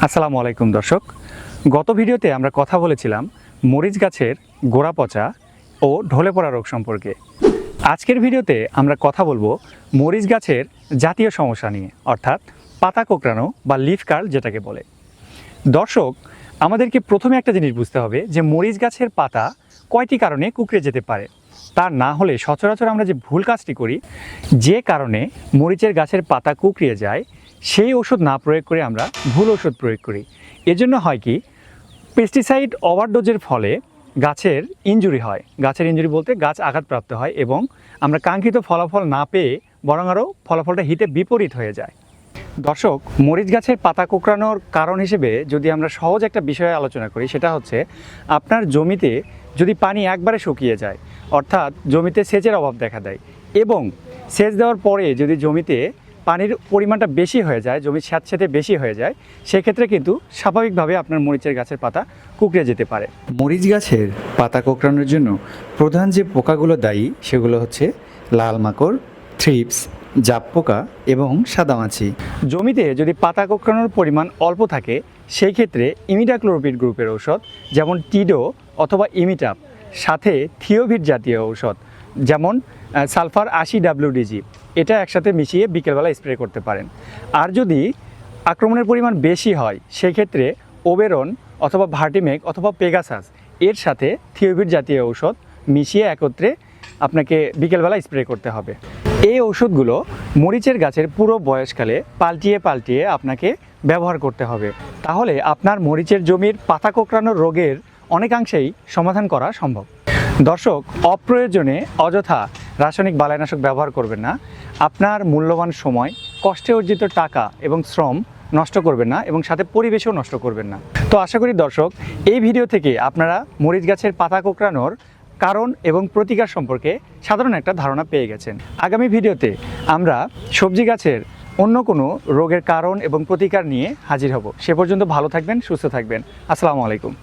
আসসালামু আলাইকুম দর্শক, গত ভিডিওতে আমরা কথা বলেছিলাম মরিচ গাছের গোড়া পচা ও ঢলে পড়া রোগ সম্পর্কে। আজকের ভিডিওতে আমরা কথা বলবো মরিচ গাছের জাতীয় সমস্যা নিয়ে, অর্থাৎ পাতা কোঁকড়ানো বা লিফ কার্ল যেটাকে বলে। দর্শক, আমাদেরকে প্রথমে একটা জিনিস বুঝতে হবে যে মরিচ গাছের পাতা কয়টি কারণে কুঁকড়ে যেতে পারে। তা না হলে সচরাচর আমরা যে ভুল কাজটি করি, যে কারণে মরিচের গাছের পাতা কুঁকড়িয়ে যায় সেই ওষুধ না প্রয়োগ করে আমরা ভুল ওষুধ প্রয়োগ করি। এজন্য হয় কি, পেস্টিসাইড ওভারডোজের ফলে গাছের ইনজুরি হয়। গাছের ইনজুরি বলতে গাছ আঘাতপ্রাপ্ত হয় এবং আমরা কাঙ্ক্ষিত ফলাফল না পেয়ে বরং আরও ফলাফলটা হিতে বিপরীত হয়ে যায়। দর্শক, মরিচ গাছের পাতা কোঁকড়ানোর কারণ হিসেবে যদি আমরা সহজ একটা বিষয়ে আলোচনা করি, সেটা হচ্ছে আপনার জমিতে যদি পানি একবারে শুকিয়ে যায়, অর্থাৎ জমিতে সেচের অভাব দেখা দেয় এবং সেচ দেওয়ার পরে যদি জমিতে পানির পরিমাণটা বেশি হয়ে যায়, জমির স্যাঁতসেঁতে বেশি হয়ে যায়, সেক্ষেত্রে কিন্তু স্বাভাবিকভাবে আপনার মরিচের গাছের পাতা কুঁকড়ে যেতে পারে। মরিচ গাছের পাতা কোঁকড়ানোর জন্য প্রধান যে পোকাগুলো দায়ী সেগুলো হচ্ছে লাল মাকড়, থ্রিপস, জাপ পোকা এবং সাদামাছি। জমিতে যদি পাতা কোঁকড়ানোর পরিমাণ অল্প থাকে সেই ক্ষেত্রে ইমিডাক্লোরপিড গ্রুপের ঔষধ যেমন টিডো অথবা ইমিটাপ, সাথে থিওভিট জাতীয় ঔষধ যেমন সালফার 80 WDG, এটা একসাথে মিশিয়ে বিকেলবেলা স্প্রে করতে পারেন। আর যদি আক্রমণের পরিমাণ বেশি হয় সেই ক্ষেত্রে ওবেরন অথবা ভার্টিমেক অথবা পেগাসাস এর সাথে থিওভিট জাতীয় ঔষধ মিশিয়ে একত্রে আপনাকে বিকেলবেলা স্প্রে করতে হবে। এই ঔষধগুলো মরিচের গাছের পুরো বয়সকালে পাল্টিয়ে পাল্টিয়ে আপনাকে ব্যবহার করতে হবে, তাহলে আপনার মরিচের জমির পাতা কোঁকড়ানোর রোগের অনেকাংশেই সমাধান করা সম্ভব। দর্শক, অপ্রয়োজনে অযথা রাসায়নিক বালাইনাশক ব্যবহার করবেন না। আপনার মূল্যবান সময়, কষ্টে অর্জিত টাকা এবং শ্রম নষ্ট করবেন না এবং সাথে পরিবেশও নষ্ট করবেন না। তো আশা করি দর্শক, এই ভিডিও থেকে আপনারা মরিচ গাছের পাতা কোঁকড়ানোর কারণ এবং প্রতিকার সম্পর্কে সাধারণ একটা ধারণা পেয়ে গেছেন। আগামী ভিডিওতে আমরা সবজি গাছের অন্য কোনো রোগের কারণ এবং প্রতিকার নিয়ে হাজির হব। সে পর্যন্ত ভালো থাকবেন, সুস্থ থাকবেন। আসসালামু আলাইকুম।